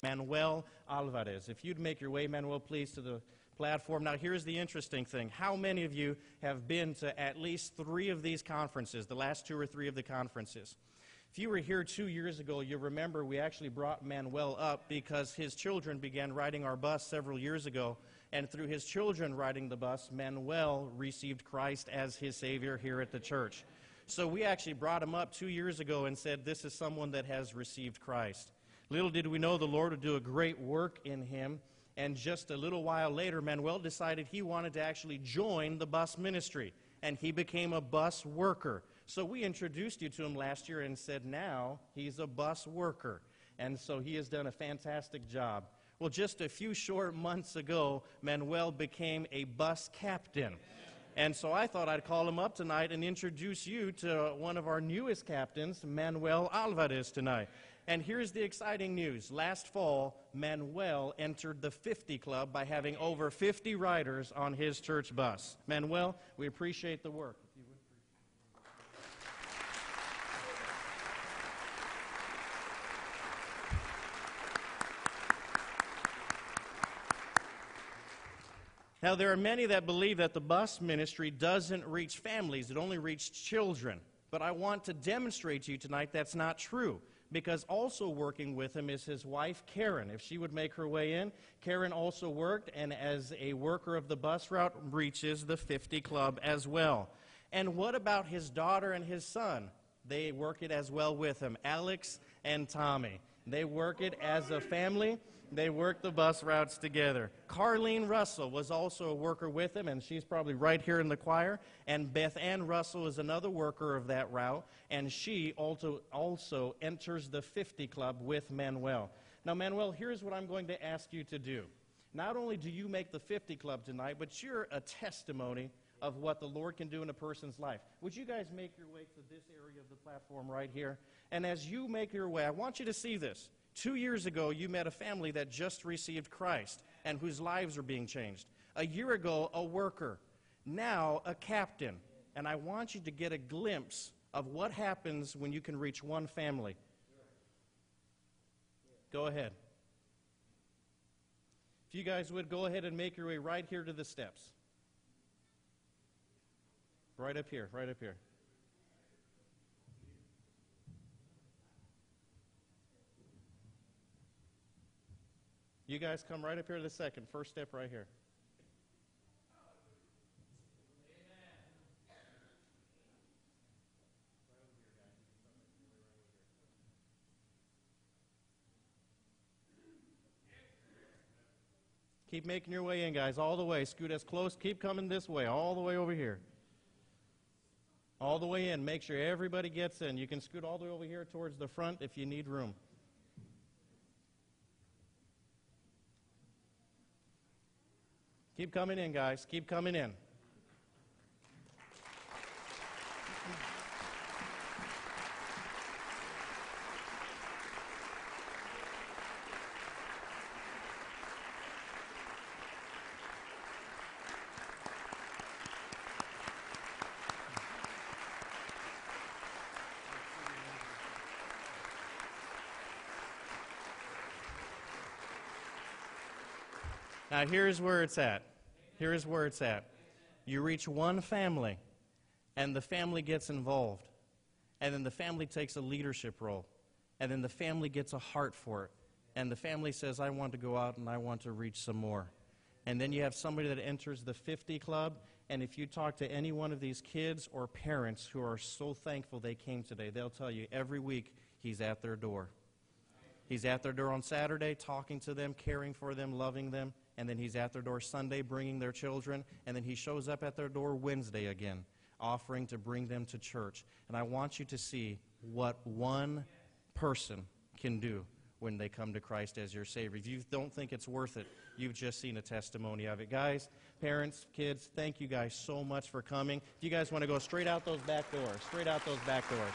Manuel Alvarez. If you'd make your way, Manuel, please, to the platform. Now, here's the interesting thing. How many of you have been to at least 3 of these conferences, the last 2 or 3 of the conferences? If you were here 2 years ago, you remember we actually brought Manuel up because his children began riding our bus several years ago, and through his children riding the bus, Manuel received Christ as his Savior here at the church. So we actually brought him up 2 years ago and said, this is someone that has received Christ. Little did we know the Lord would do a great work in him, and just a little while later, Manuel decided he wanted to actually join the bus ministry, and he became a bus worker. So we introduced you to him last year and said now he's a bus worker. And so he has done a fantastic job. Well, just a few short months ago, Manuel became a bus captain. And so I thought I'd call him up tonight and introduce you to one of our newest captains, Manuel Alvarez, tonight. And here's the exciting news. Last fall, Manuel entered the 50 Club by having over 50 riders on his church bus. Manuel, we appreciate the work. Now, there are many that believe that the bus ministry doesn't reach families, it only reaches children. But I want to demonstrate to you tonight that's not true, because also working with him is his wife, Karen. If she would make her way in. Karen also worked, and as a worker of the bus route, reaches the 50 Club as well. And what about his daughter and his son? They work it as well with him, Alex and Tommy. They work it as a family. They work the bus routes together. Carlene Russell was also a worker with him, and she's probably right here in the choir. And Beth Ann Russell is another worker of that route, and she also enters the 50 Club with Manuel. Now, Manuel, here's what I'm going to ask you to do. Not only do you make the 50 Club tonight, but you're a testimony of what the Lord can do in a person's life. Would you guys make your way to this area of the platform right here? And as you make your way, I want you to see this. 2 years ago, you met a family that just received Christ and whose lives are being changed. A year ago, a worker. Now, a captain. And I want you to get a glimpse of what happens when you can reach one family. Go ahead. If you guys would go ahead and make your way right here to the steps. Right up here, right up here. You guys come right up here to the second. First step right here. Keep making your way in, guys, all the way. Scoot as close. Keep coming this way, all the way over here. All the way in. Make sure everybody gets in. You can scoot all the way over here towards the front if you need room. Keep coming in, guys. Keep coming in. Now, here's where it's at. Here's where it's at. You reach one family, and the family gets involved. And then the family takes a leadership role. And then the family gets a heart for it. And the family says, I want to go out and I want to reach some more. And then you have somebody that enters the 50 Club, and if you talk to any one of these kids or parents who are so thankful they came today, they'll tell you every week he's at their door. He's at their door on Saturday, talking to them, caring for them, loving them. And then he's at their door Sunday, bringing their children. And then he shows up at their door Wednesday again, offering to bring them to church. And I want you to see what one person can do when they come to Christ as your Savior. If you don't think it's worth it, you've just seen a testimony of it. Guys, parents, kids, thank you guys so much for coming. If you guys want to go straight out those back doors, straight out those back doors.